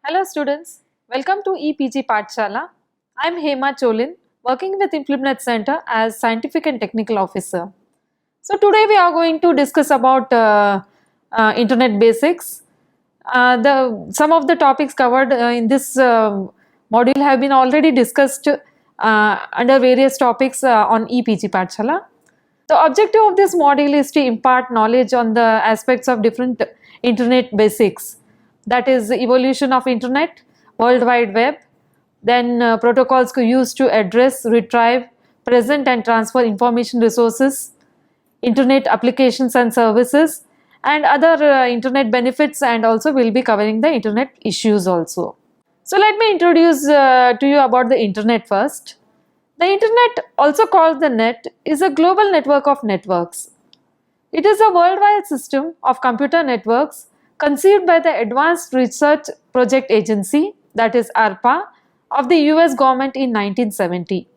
Hello students, welcome to EPG Pathshala. I am Hema Cholin, working with Implement Center as Scientific and Technical Officer. So today we are going to discuss about Internet basics. Some of the topics covered in this module have been already discussed under various topics on EPG Pathshala. The objective of this module is to impart knowledge on the aspects of different Internet basics, that is evolution of Internet, World Wide Web, then protocols used to address, retrieve, present and transfer information resources, Internet applications and services, and other Internet benefits, and also we will be covering the Internet issues also. So let me introduce to you about the Internet first. The Internet, also called the net, is a global network of networks. It is a worldwide system of computer networks conceived by the Advanced Research Project Agency, that is ARPA, of the US government in 1970.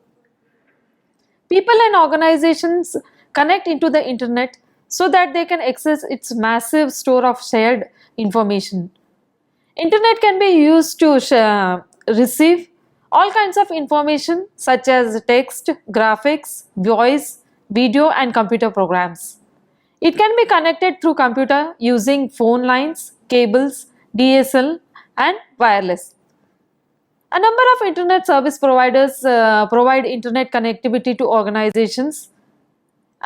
People and organizations connect into the Internet so that they can access its massive store of shared information. Internet can be used to receive all kinds of information such as text, graphics, voice, video and computer programs. It can be connected through computer using phone lines, cables, DSL and wireless. A number of Internet service providers provide Internet connectivity to organizations.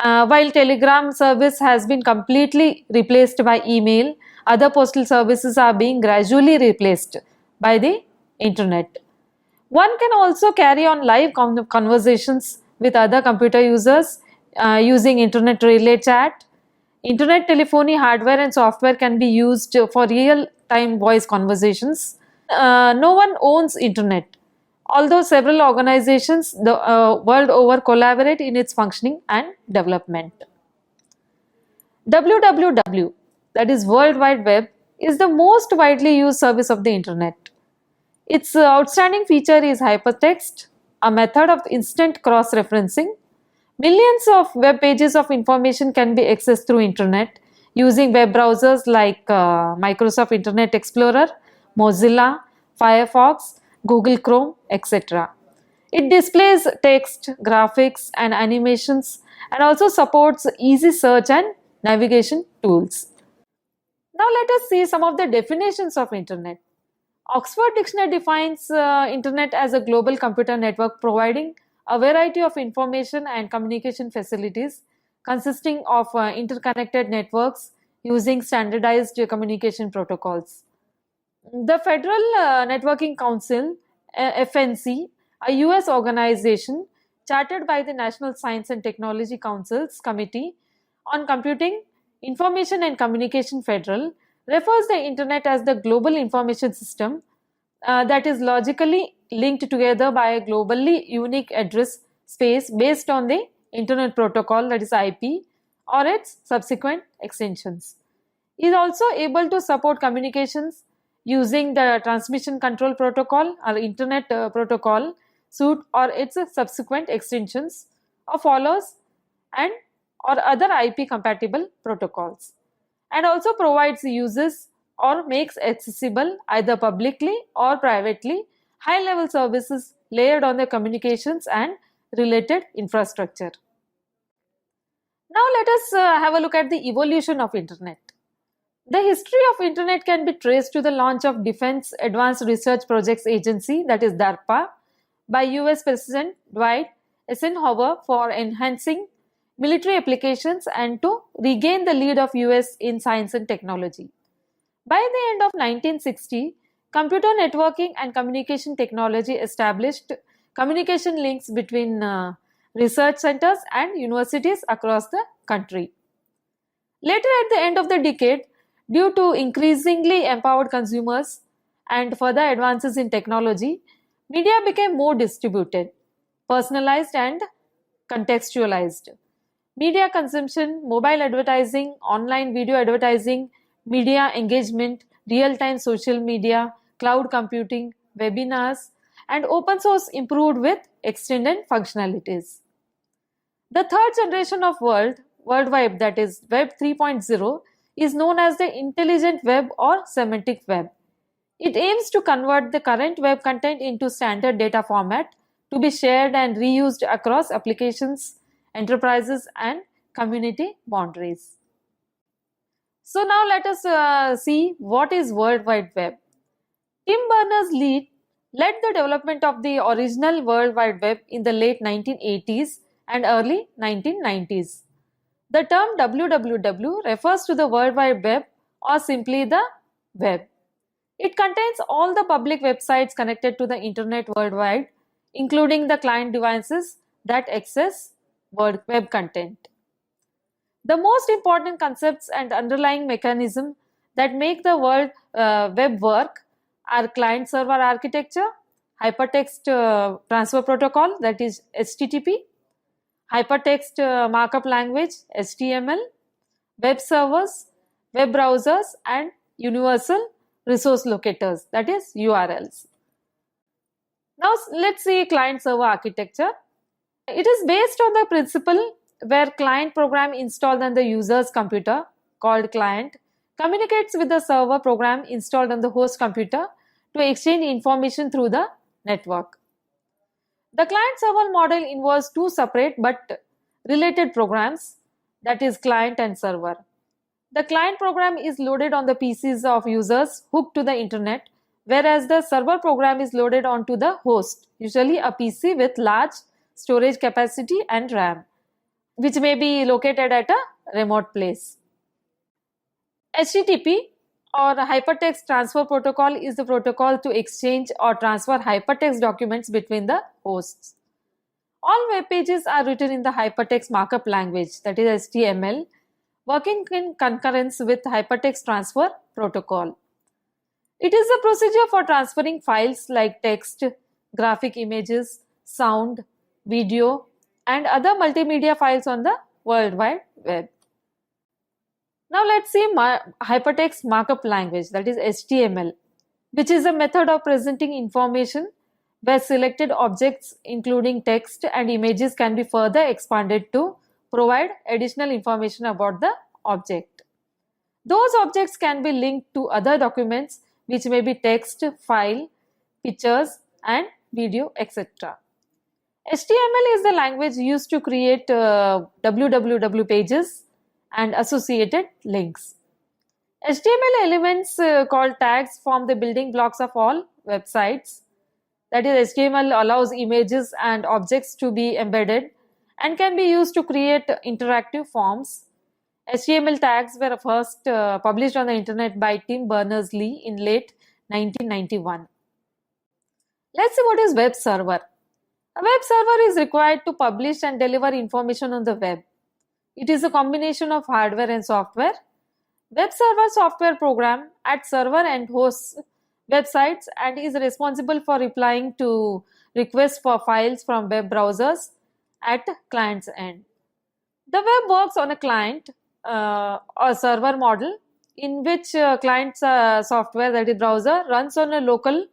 While telegram service has been completely replaced by email, other postal services are being gradually replaced by the Internet. One can also carry on live conversations with other computer users using Internet relay chat. Internet telephony hardware and software can be used for real-time voice conversations. No one owns Internet, although several organizations the world over collaborate in its functioning and development. WWW, that is World Wide Web, is the most widely used service of the Internet. Its outstanding feature is hypertext, a method of instant cross-referencing. Millions of web pages of information can be accessed through Internet using web browsers like Microsoft Internet Explorer, Mozilla, Firefox, Google Chrome, etc. It displays text, graphics and animations and also supports easy search and navigation tools. Now let us see some of the definitions of Internet. Oxford Dictionary defines Internet as a global computer network providing a variety of information and communication facilities consisting of interconnected networks using standardized communication protocols. The Federal Networking Council, FNC, a US organization chartered by the National Science and Technology Council's Committee on Computing, Information and Communication Federal, refers the Internet as the global information system that is logically linked together by a globally unique address space based on the Internet Protocol, that is IP, or its subsequent extensions. It is also able to support communications using the Transmission Control Protocol or Internet Protocol suite or its subsequent extensions or follows and or other IP compatible protocols, and also provides uses or makes accessible either publicly or privately high-level services layered on the communications and related infrastructure. Now let us have a look at the evolution of Internet. The history of Internet can be traced to the launch of Defense Advanced Research Projects Agency, that is DARPA, by US President Dwight Eisenhower for enhancing military applications and to regain the lead of US in science and technology. By the end of 1960, computer networking and communication technology established communication links between research centers and universities across the country. Later, at the end of the decade, due to increasingly empowered consumers and further advances in technology, media became more distributed, personalized and contextualized. Media consumption, mobile advertising, online video advertising, media engagement, real-time social media, cloud computing, webinars, and open source improved with extended functionalities. The third generation of World Wide, that is Web 3.0, is known as the intelligent web or semantic web. It aims to convert the current web content into standard data format to be shared and reused across applications, enterprises, and community boundaries. So now let us see what is World Wide Web. Tim Berners-Lee led the development of the original World Wide Web in the late 1980s and early 1990s. The term WWW refers to the World Wide Web or simply the web. It contains all the public websites connected to the internet worldwide, including the client devices that access web content. The most important concepts and underlying mechanism that make the web work are client-server architecture, hypertext transfer protocol, that is HTTP, hypertext markup language, HTML, web servers, web browsers, and universal resource locators, that is URLs. Now let's see client-server architecture. It is based on the principle where client program installed on the user's computer, called client, communicates with the server program installed on the host computer to exchange information through the network. The client-server model involves two separate but related programs, that is client and server. The client program is loaded on the PCs of users hooked to the internet, whereas the server program is loaded onto the host, usually a PC with large storage capacity and RAM, which may be located at a remote place. HTTP or Hypertext Transfer Protocol is the protocol to exchange or transfer hypertext documents between the hosts. All web pages are written in the Hypertext Markup Language, that is HTML, working in concurrence with Hypertext Transfer Protocol. It is a procedure for transferring files like text, graphic images, sound, video, and other multimedia files on the World Wide Web. Now let's see Hypertext Markup Language, that is HTML, which is a method of presenting information where selected objects including text and images can be further expanded to provide additional information about the object. Those objects can be linked to other documents which may be text, file, pictures, and video, etc. HTML is the language used to create www pages and associated links. HTML elements called tags form the building blocks of all websites. That is, HTML allows images and objects to be embedded and can be used to create interactive forms. HTML tags were first published on the internet by Tim Berners-Lee in late 1991. Let's see what is web server. A web server is required to publish and deliver information on the web. It is a combination of hardware and software. Web server software program at server and hosts websites and is responsible for replying to requests for files from web browsers at client's end. The web works on a client or server model in which client's software, that is browser, runs on a local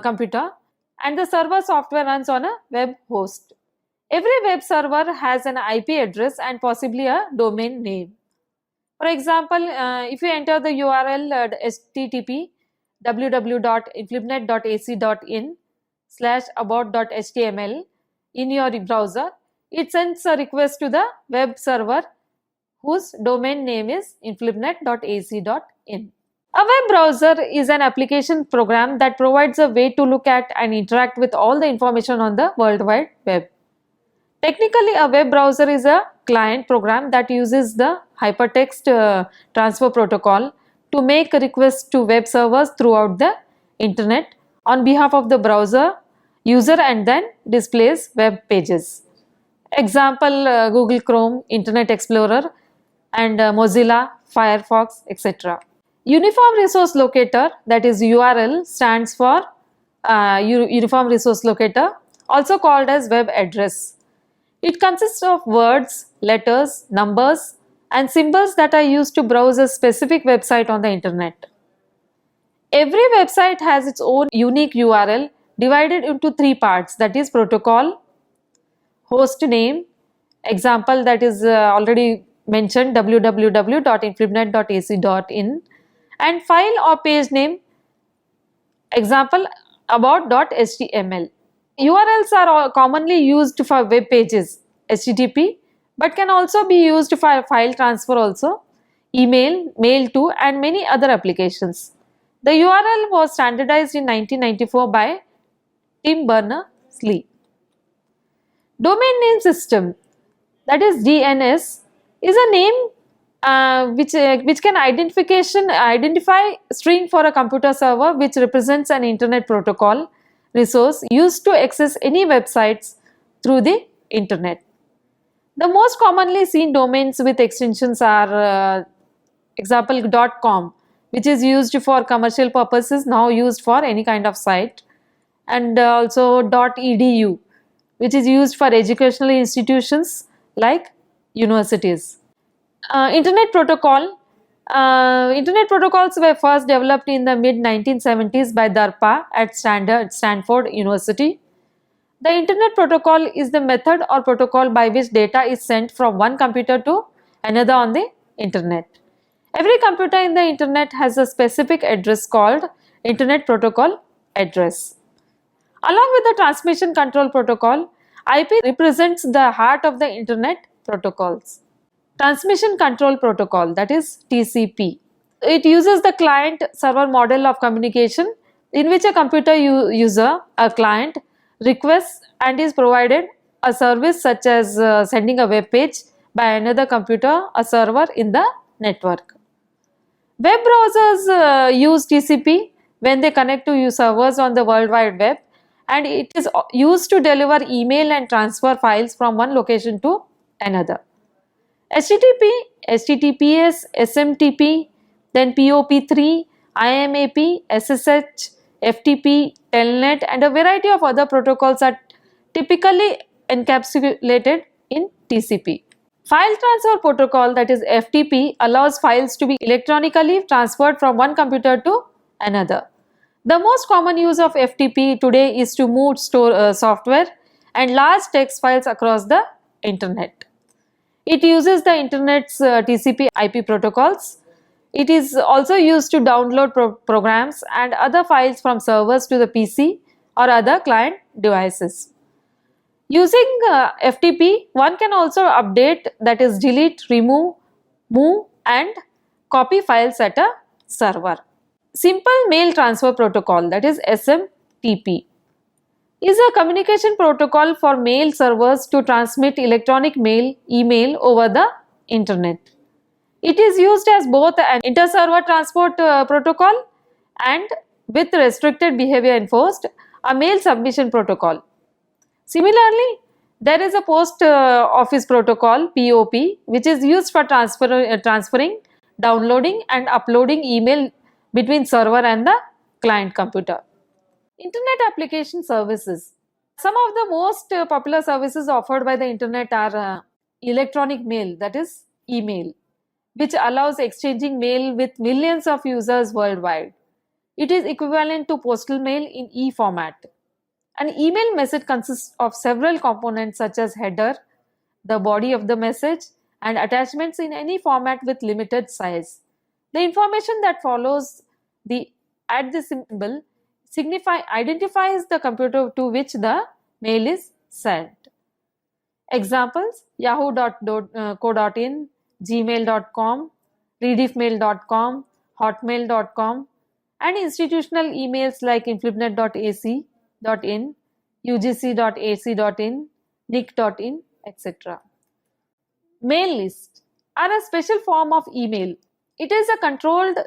computer and the server software runs on a web host. Every web server has an IP address and possibly a domain name. For example, if you enter the URL http www.inflibnet.ac.in/about.html in your browser, it sends a request to the web server whose domain name is inflibnet.ac.in. A web browser is an application program that provides a way to look at and interact with all the information on the World Wide Web. Technically, a web browser is a client program that uses the Hypertext Transfer Protocol to make requests to web servers throughout the internet on behalf of the browser user and then displays web pages. Example, Google Chrome, Internet Explorer, and Mozilla, Firefox, etc. Uniform Resource Locator, that is URL, stands for Uniform Resource Locator, also called as web address. It consists of words, letters, numbers, and symbols that are used to browse a specific website on the internet. Every website has its own unique URL divided into three parts, that is protocol, host name, example that is already mentioned www.inflibnet.ac.in, and file or page name Example, about.html. URLs are commonly used for web pages, HTTP, but can also be used for file transfer also, email, mail to, and many other applications. The URL was standardized in 1994 by Tim Berners-Lee. Domain name system, that is DNS, is a name which can identify string for a computer server, which represents an internet protocol resource used to access any websites through the internet. The most commonly seen domains with extensions are example .com, which is used for commercial purposes, now used for any kind of site, and also .edu, which is used for educational institutions like universities. Internet protocol. Internet protocols were first developed in the mid 1970s by DARPA at Stanford University. The internet protocol is the method or protocol by which data is sent from one computer to another on the internet. Every computer in the internet has a specific address called internet protocol address. Along with the transmission control protocol, IP represents the heart of the internet protocols. Transmission control protocol, that is TCP. It uses the client server model of communication in which a computer user, a client, requests and is provided a service such as sending a web page by another computer, a server in the network. Web browsers use TCP when they connect to servers on the World Wide Web, and it is used to deliver email and transfer files from one location to another. HTTP, HTTPS, SMTP, then POP3, IMAP, SSH, FTP, Telnet, and a variety of other protocols are typically encapsulated in TCP. File transfer protocol, that is FTP, allows files to be electronically transferred from one computer to another. The most common use of FTP today is to move software and large text files across the internet. It uses the internet's TCP IP protocols. It is also used to download programs and other files from servers to the PC or other client devices. Using FTP, one can also update, that is delete, remove, move and copy files at a server. Simple Mail Transfer Protocol, that is SMTP, is a communication protocol for mail servers to transmit electronic mail, email over the internet. It is used as both an inter-server transport protocol and, with restricted behavior enforced, a mail submission protocol. Similarly, there is a post office protocol POP, which is used for transferring, downloading and uploading email between server and the client computer. Internet application services. Some of the most popular services offered by the internet are electronic mail, that is email, which allows exchanging mail with millions of users worldwide. It is equivalent to postal mail in e-format. An email message consists of several components such as header, the body of the message, and attachments in any format with limited size. The information that follows the symbol identifies the computer to which the mail is sent. Examples: yahoo.co.in, gmail.com, rediffmail.com, hotmail.com, and institutional emails like influentnet.ac.in, ugc.ac.in, nic.in, etc. Mail lists are a special form of email. It is controlled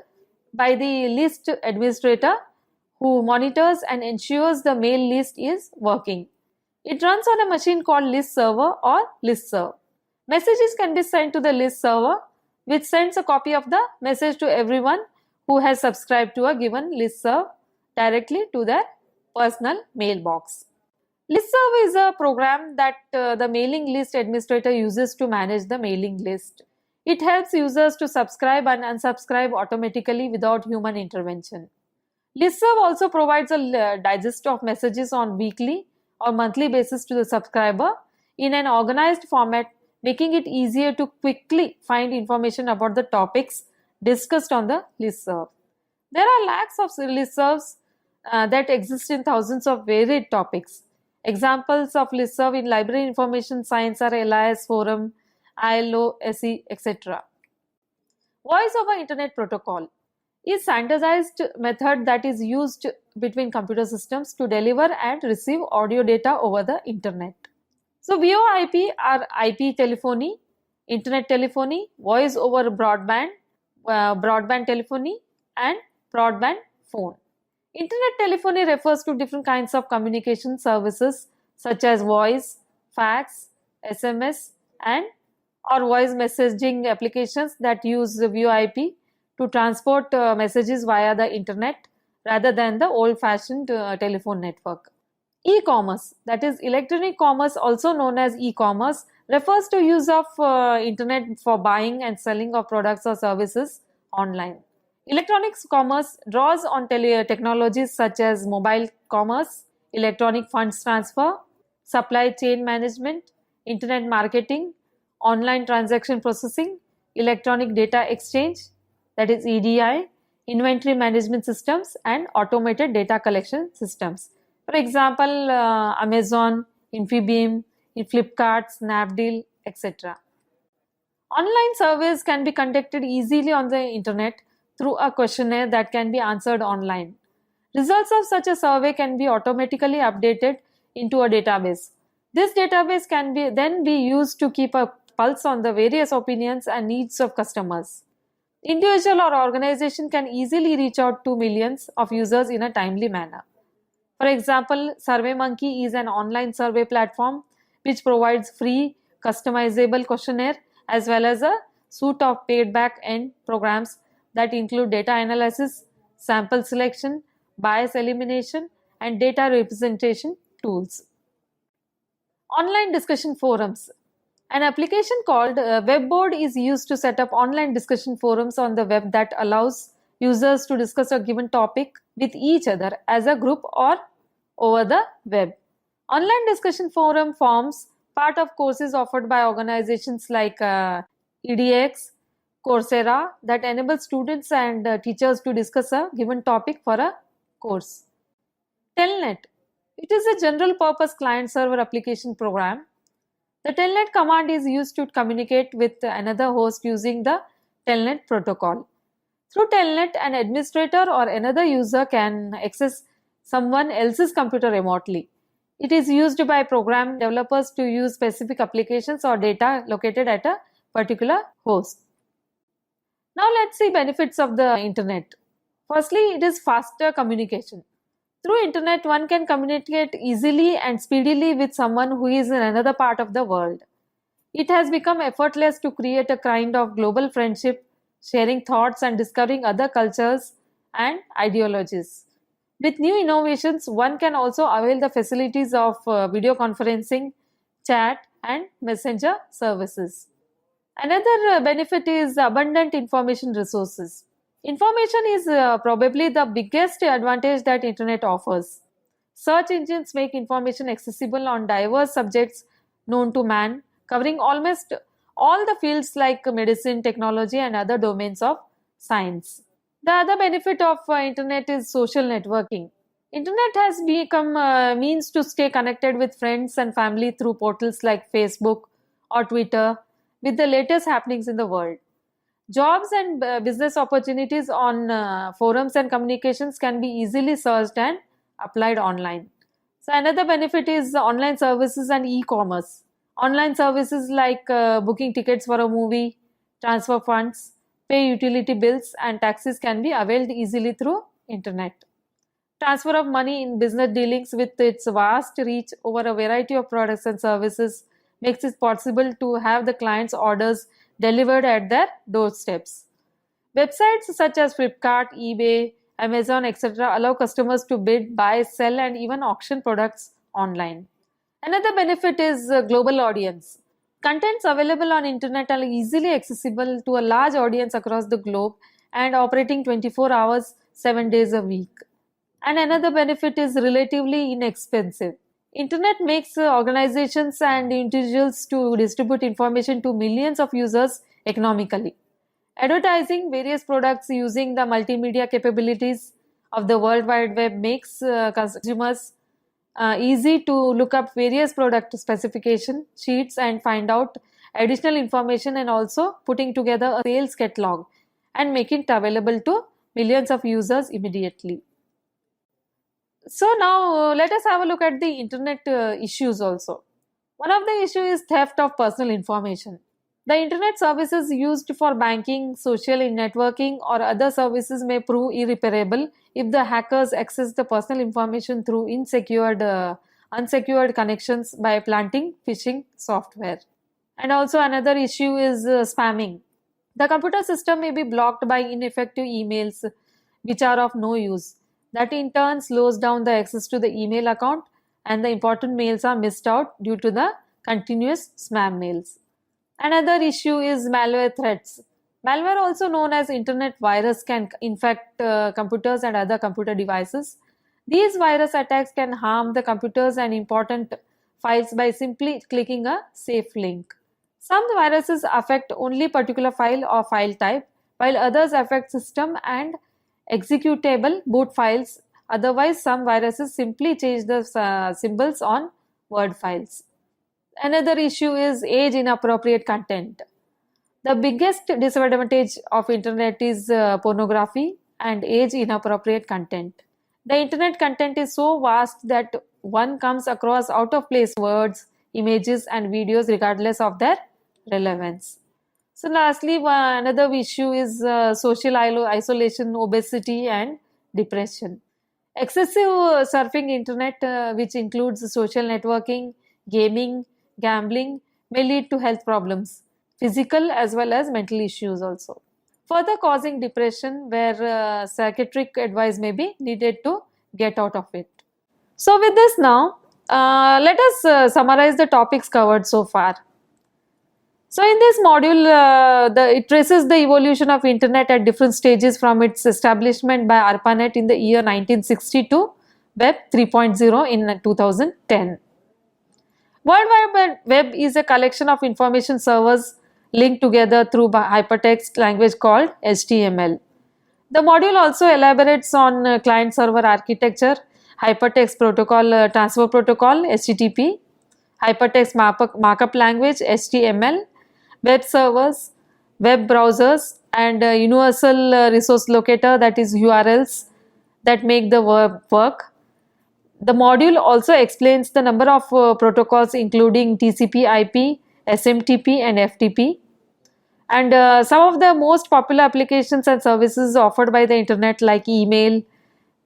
by the list administrator who monitors and ensures the mail list is working. It runs on a machine called list server or listserv. Messages can be sent to the list server, which sends a copy of the message to everyone who has subscribed to a given listserv directly to their personal mailbox. Listserv is a program that the mailing list administrator uses to manage the mailing list. It helps users to subscribe and unsubscribe automatically without human intervention. Listserv also provides a digest of messages on weekly or monthly basis to the subscriber in an organized format, making it easier to quickly find information about the topics discussed on the listserv. There are lakhs of listservs that exist in thousands of varied topics. Examples of listserv in library information science are LIS Forum, ILO, SE, etc. Voice over Internet Protocol is standardized method that is used between computer systems to deliver and receive audio data over the internet. So VoIP are IP telephony, internet telephony, voice over broadband, broadband telephony and broadband phone. Internet telephony refers to different kinds of communication services such as voice, fax, SMS and or voice messaging applications that use VoIP to transport messages via the internet rather than the old-fashioned telephone network. E-commerce, that is electronic commerce, also known as e-commerce, refers to use of internet for buying and selling of products or services online. Electronics commerce draws on technologies such as mobile commerce, electronic funds transfer, supply chain management, internet marketing, online transaction processing, electronic data exchange, that is EDI, inventory management systems and automated data collection systems. For example, Amazon, Infibeam, Flipkart, Snapdeal, etc. Online surveys can be conducted easily on the internet through a questionnaire that can be answered online. Results of such a survey can be automatically updated into a database. This database can then be used to keep a pulse on the various opinions and needs of customers. Individual or organization can easily reach out to millions of users in a timely manner. For example, SurveyMonkey is an online survey platform which provides free customizable questionnaire as well as a suite of paid back-end programs that include data analysis, sample selection, bias elimination, and data representation tools. Online discussion forums. An application called Webboard is used to set up online discussion forums on the web that allows users to discuss a given topic with each other as a group or over the web. Online discussion forum forms part of courses offered by organizations like edX, Coursera that enable students and teachers to discuss a given topic for a course. Telnet. It is a general purpose client server application program. The Telnet command is used to communicate with another host using the Telnet protocol. Through Telnet, an administrator or another user can access someone else's computer remotely. It is used by program developers to use specific applications or data located at a particular host. Now let's see benefits of the internet. Firstly, it is faster communication. Through internet, one can communicate easily and speedily with someone who is in another part of the world. It has become effortless to create a kind of global friendship, sharing thoughts and discovering other cultures and ideologies. With new innovations, one can also avail the facilities of video conferencing, chat, and messenger services. Another benefit is abundant information resources. Information is probably the biggest advantage that internet offers. Search engines make information accessible on diverse subjects known to man, covering almost all the fields like medicine, technology, and other domains of science. The other benefit of internet is social networking. Internet has become a means to stay connected with friends and family through portals like Facebook or Twitter with the latest happenings in the world. Jobs and business opportunities on forums and communications can be easily searched and applied online. So another benefit is online services and e-commerce. Online services like booking tickets for a movie, transfer funds, pay utility bills and taxes can be availed easily through internet. Transfer of money in business dealings with its vast reach over a variety of products and services makes it possible to have the client's orders delivered at their doorsteps. Websites such as Flipkart, eBay, Amazon, etc. allow customers to bid, buy, sell, and even auction products online. Another benefit is global audience. Contents available on internet are easily accessible to a large audience across the globe and operating 24 hours, 7 days a week. And another benefit is relatively inexpensive. Internet makes organizations and individuals to distribute information to millions of users economically. Advertising various products using the multimedia capabilities of the World Wide Web makes consumers easy to look up various product specification sheets and find out additional information, and also putting together a sales catalog and making it available to millions of users immediately. So now let us have a look at the internet issues also. One of the issue is theft of personal information. The internet services used for banking, social networking or other services may prove irreparable if the hackers access the personal information through unsecured connections by planting phishing software. And also another issue is spamming. The computer system may be blocked by ineffective emails which are of no use. That in turn slows down the access to the email account, and the important mails are missed out due to the continuous spam mails. Another issue is malware threats. Malware, also known as internet virus, can infect computers and other computer devices. These virus attacks can harm the computers and important files by simply clicking a safe link. Some viruses affect only particular file or file type, while others affect system and executable boot files. Otherwise, some viruses simply change the symbols on Word files. Another issue is age inappropriate content. The biggest disadvantage of internet is pornography and age inappropriate content. The internet content is so vast that one comes across out of place words, images and videos regardless of their relevance. So lastly, another issue is social isolation, obesity and depression. Excessive surfing internet, which includes social networking, gaming, gambling, may lead to health problems, physical as well as mental issues also, further causing depression, where psychiatric advice may be needed to get out of it. So with this now, let us summarize the topics covered so far. So in this module, it traces the evolution of internet at different stages from its establishment by ARPANET in the year 1960 to Web 3.0 in 2010. World Wide Web is a collection of information servers linked together through hypertext language called HTML. The module also elaborates on client-server architecture, hypertext protocol, transfer protocol (HTTP), hypertext markup language (HTML), web servers, web browsers, and universal resource locator, that is URLs, that make the work. The module also explains the number of protocols including TCP/IP, SMTP and FTP. And some of the most popular applications and services offered by the internet, like email,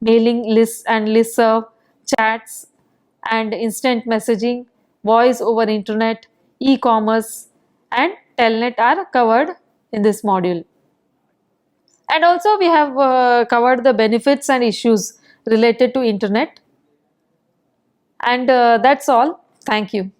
mailing lists and listserv, chats and instant messaging, voice over internet, e-commerce and telnet, are covered in this module. And also we have covered the benefits and issues related to internet. And that's all. Thank you.